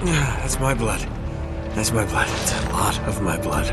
That's my blood. That's my blood. It's a lot of my blood.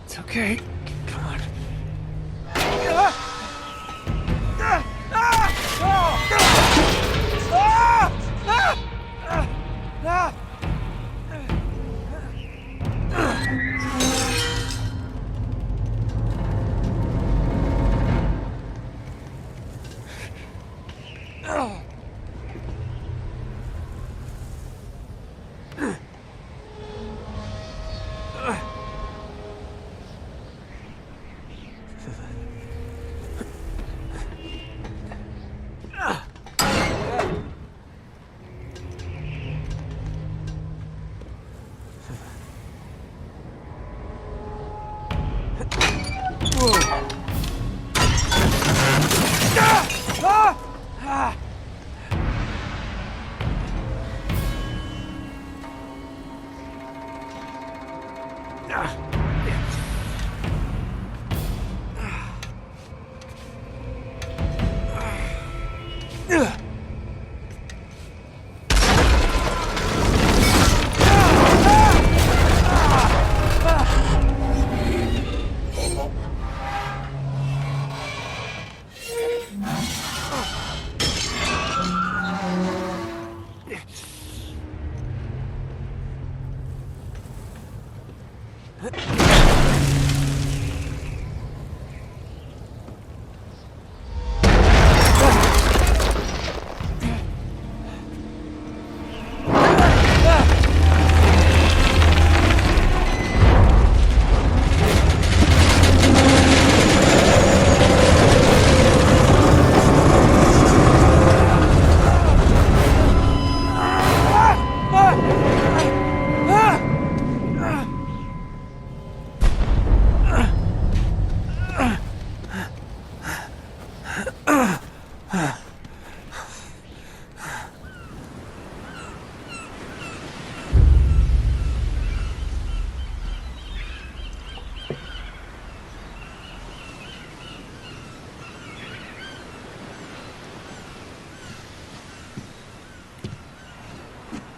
It's okay. Come on.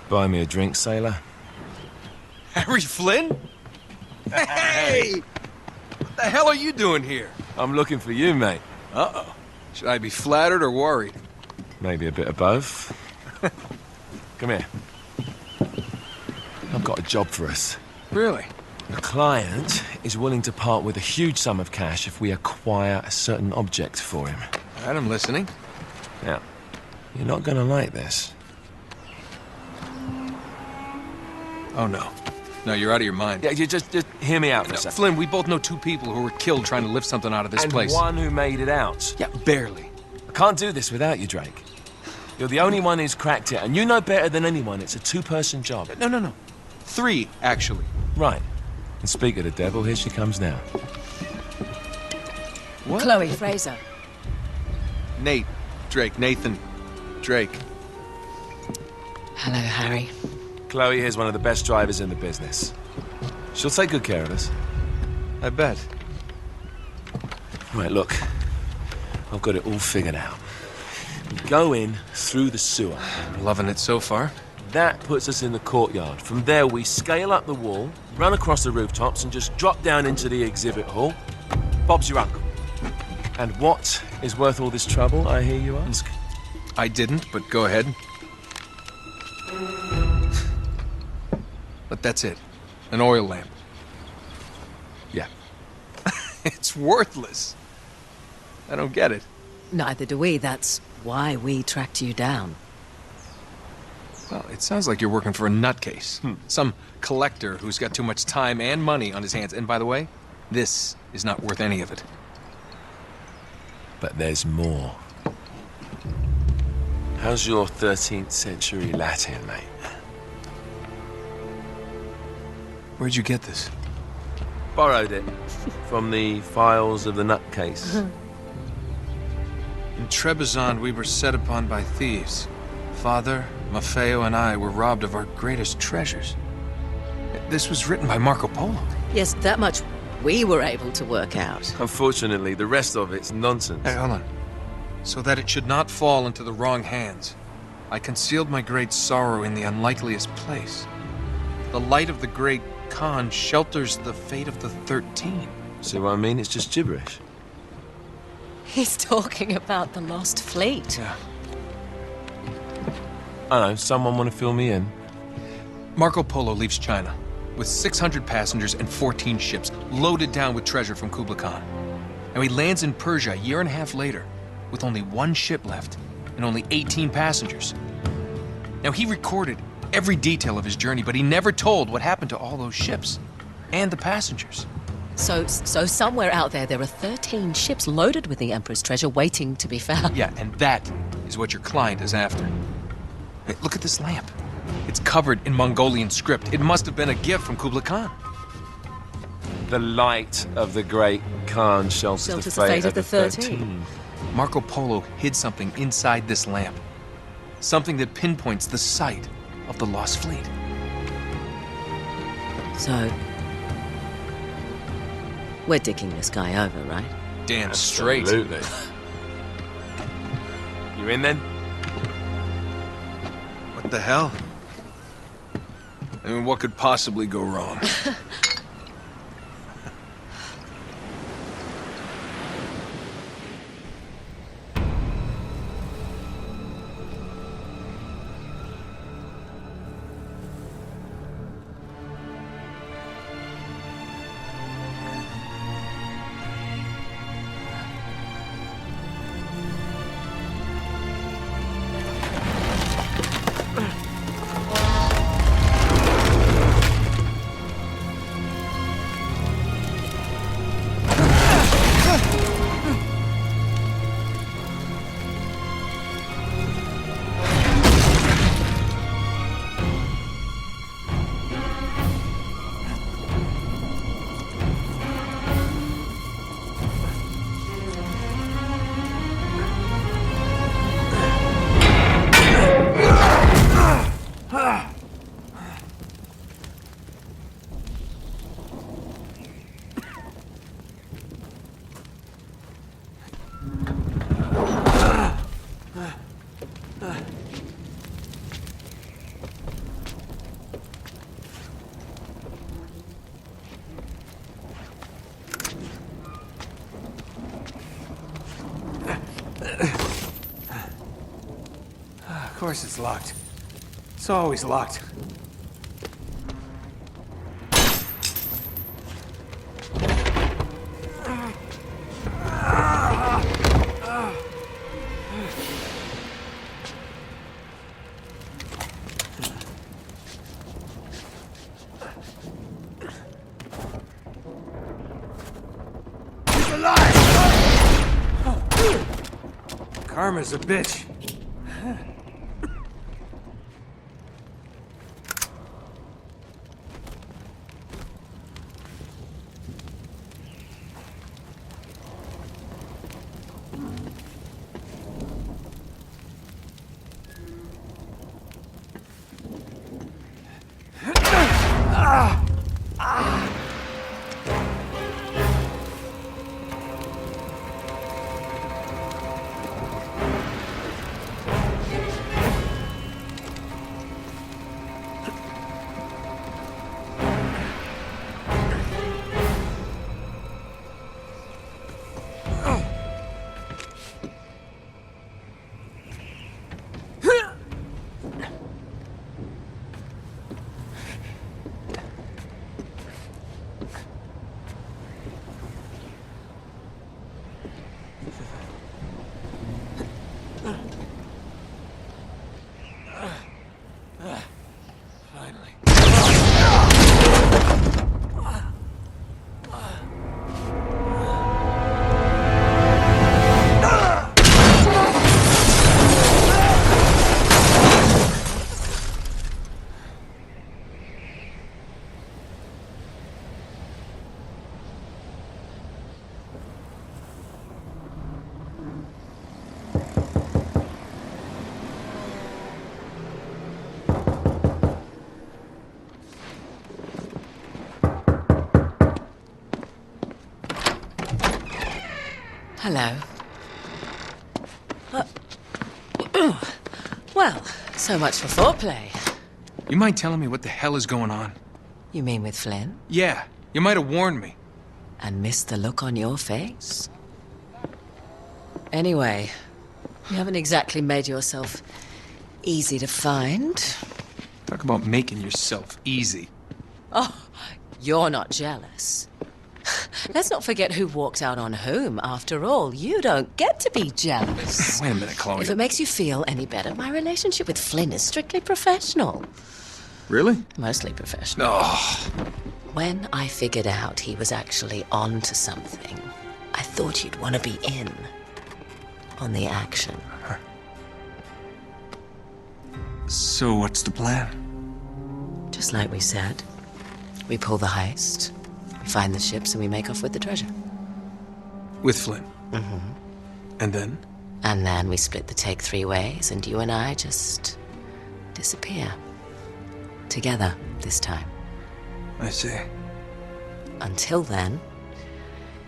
Buy me a drink, sailor? Harry Flynn? Hey! What the hell are you doing here? I'm looking for you, mate. Uh-oh. Should I be flattered or worried? Maybe a bit of both. Come here. I've got a job for us. Really? The client is willing to part with a huge sum of cash if we acquire a certain object for him. All right, I'm listening. Now, you're not gonna like this. Oh, no. No, you're out of your mind. Yeah, you just hear me out for a No, second. Flynn, we both know two people who were killed trying to lift something out of this place. And one who made it out. Yeah, barely. I can't do this without you, Drake. You're the only one who's cracked it, and you know better than anyone it's a two-person job. No. 3, actually. Right. And speak of the devil, here she comes now. What? Chloe Fraser. Nate. Drake. Nathan. Drake. Hello, Harry. Chloe here's one of the best drivers in the business. She'll take good care of us. I bet. Right, look. I've got it all figured out. We go in through the sewer. I'm loving it so far. That puts us in the courtyard. From there, we scale up the wall, run across the rooftops, and just drop down into the exhibit hall. Bob's your uncle. And what is worth all this trouble, I hear you ask? I didn't, but go ahead. But that's it. An oil lamp. Yeah. It's worthless. I don't get it. Neither do we. That's why we tracked you down. Well, it sounds like you're working for a nutcase. Some collector who's got too much time and money on his hands. And by the way, this is not worth any of it. But there's more. How's your 13th century Latin, mate? Where'd you get this? Borrowed it from the files of the nutcase. In Trebizond, we were set upon by thieves. Father, Maffeo, and I were robbed of our greatest treasures. This was written by Marco Polo. Yes, that much we were able to work out. Unfortunately, the rest of it's nonsense. Hey, hold on. So that it should not fall into the wrong hands, I concealed my great sorrow in the unlikeliest place. The light of the great Khan shelters the fate of the 13. See what I mean? It's just gibberish. He's talking about the lost fleet. Yeah. I know, someone want to fill me in? Marco Polo leaves China with 600 passengers and 14 ships loaded down with treasure from Kublai Khan. And he lands in Persia a year and a half later with only one ship left and only 18 passengers. Now, he recorded every detail of his journey, but he never told what happened to all those ships and the passengers. So somewhere out there are 13 ships loaded with the Emperor's treasure waiting to be found. Yeah, and that is what your client is after. Hey, look at this lamp. It's covered in Mongolian script. It must have been a gift from Kublai Khan. The light of the great Khan shelters the fate of the 13. Marco Polo hid something inside this lamp. Something that pinpoints the site of the lost fleet. So, we're digging this guy over, right? Damn straight. Absolutely. You in then? What the hell? I mean, what could possibly go wrong? Of course it's locked. It's always locked. Karma's a bitch. Hello. Well, so much for foreplay. You mind telling me what the hell is going on? You mean with Flynn? Yeah, you might have warned me. And missed the look on your face? Anyway, you haven't exactly made yourself easy to find. Talk about making yourself easy. Oh, you're not jealous. Let's not forget who walked out on whom. After all, you don't get to be jealous. Wait a minute, Chloe. If it makes you feel any better, my relationship with Flynn is strictly professional. Really? Mostly professional. Oh. When I figured out he was actually on to something, I thought you'd want to be in on the action. So what's the plan? Just like we said, we pull the heist, we find the ships, and we make off with the treasure. With Flynn? Mm-hmm. And then? And then we split the take 3 ways, and you and I just disappear. Together, this time. I see. Until then,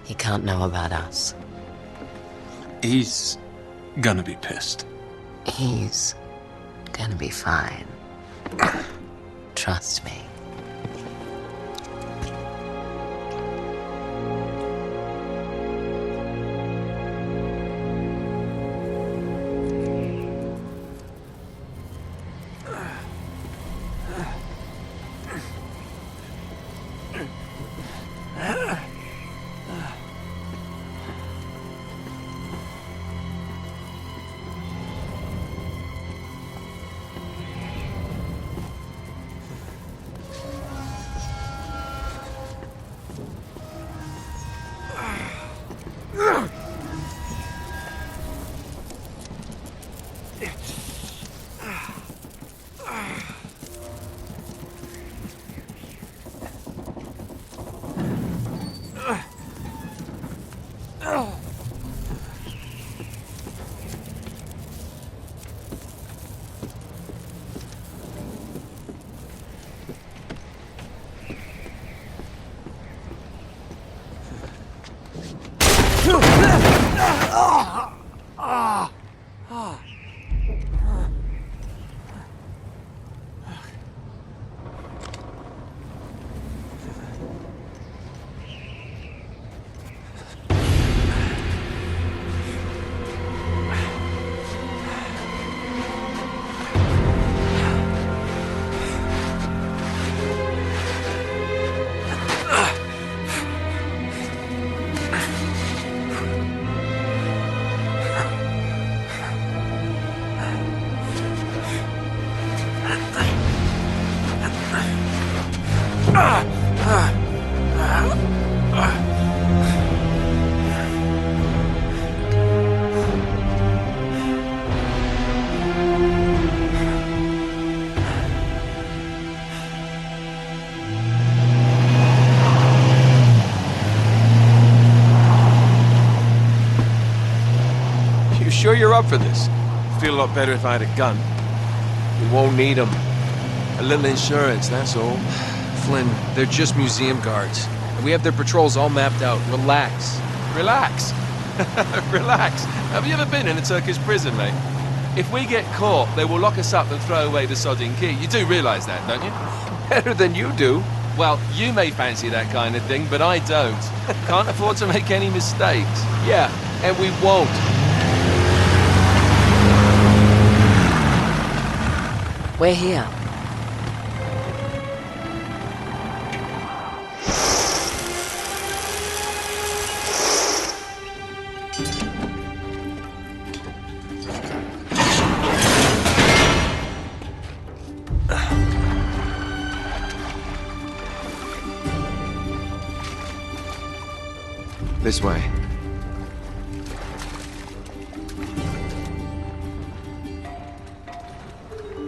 he can't know about us. He's gonna be pissed. He's gonna be fine. Trust me. Sure you're up for this? Feel a lot better if I had a gun. We won't need them. A little insurance, that's all. Flynn, they're just museum guards. We have their patrols all mapped out. Relax. Relax. Relax. Have you ever been in a Turkish prison, mate? If we get caught, they will lock us up and throw away the sodding key. You do realize that, don't you? Better than you do. Well, you may fancy that kind of thing, but I don't. Can't afford to make any mistakes. Yeah, and we won't. We're here. This way.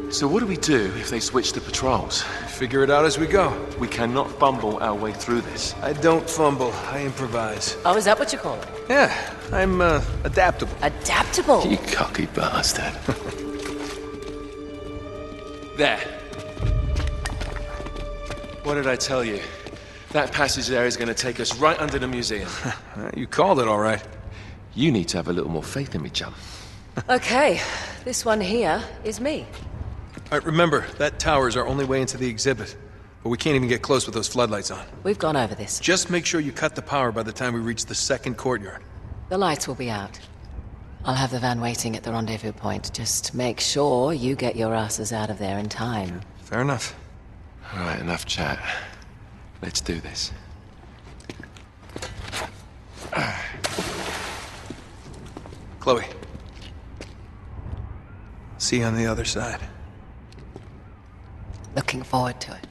So what do we do if they switch the patrols? Figure it out as we go. We cannot fumble our way through this. I don't fumble, I improvise. Oh, is that what you call it? Yeah, I'm adaptable. Adaptable. You cocky bastard. There. What did I tell you? That passage there is going to take us right under the museum. You called it all right. You need to have a little more faith in me, chum. Okay, this one here is me. All right, remember, that tower is our only way into the exhibit. But we can't even get close with those floodlights on. We've gone over this. Just make sure you cut the power by the time we reach the second courtyard. The lights will be out. I'll have the van waiting at the rendezvous point. Just make sure you get your asses out of there in time. Fair enough. All right, enough chat. Let's do this. Chloe. See you on the other side. Looking forward to it.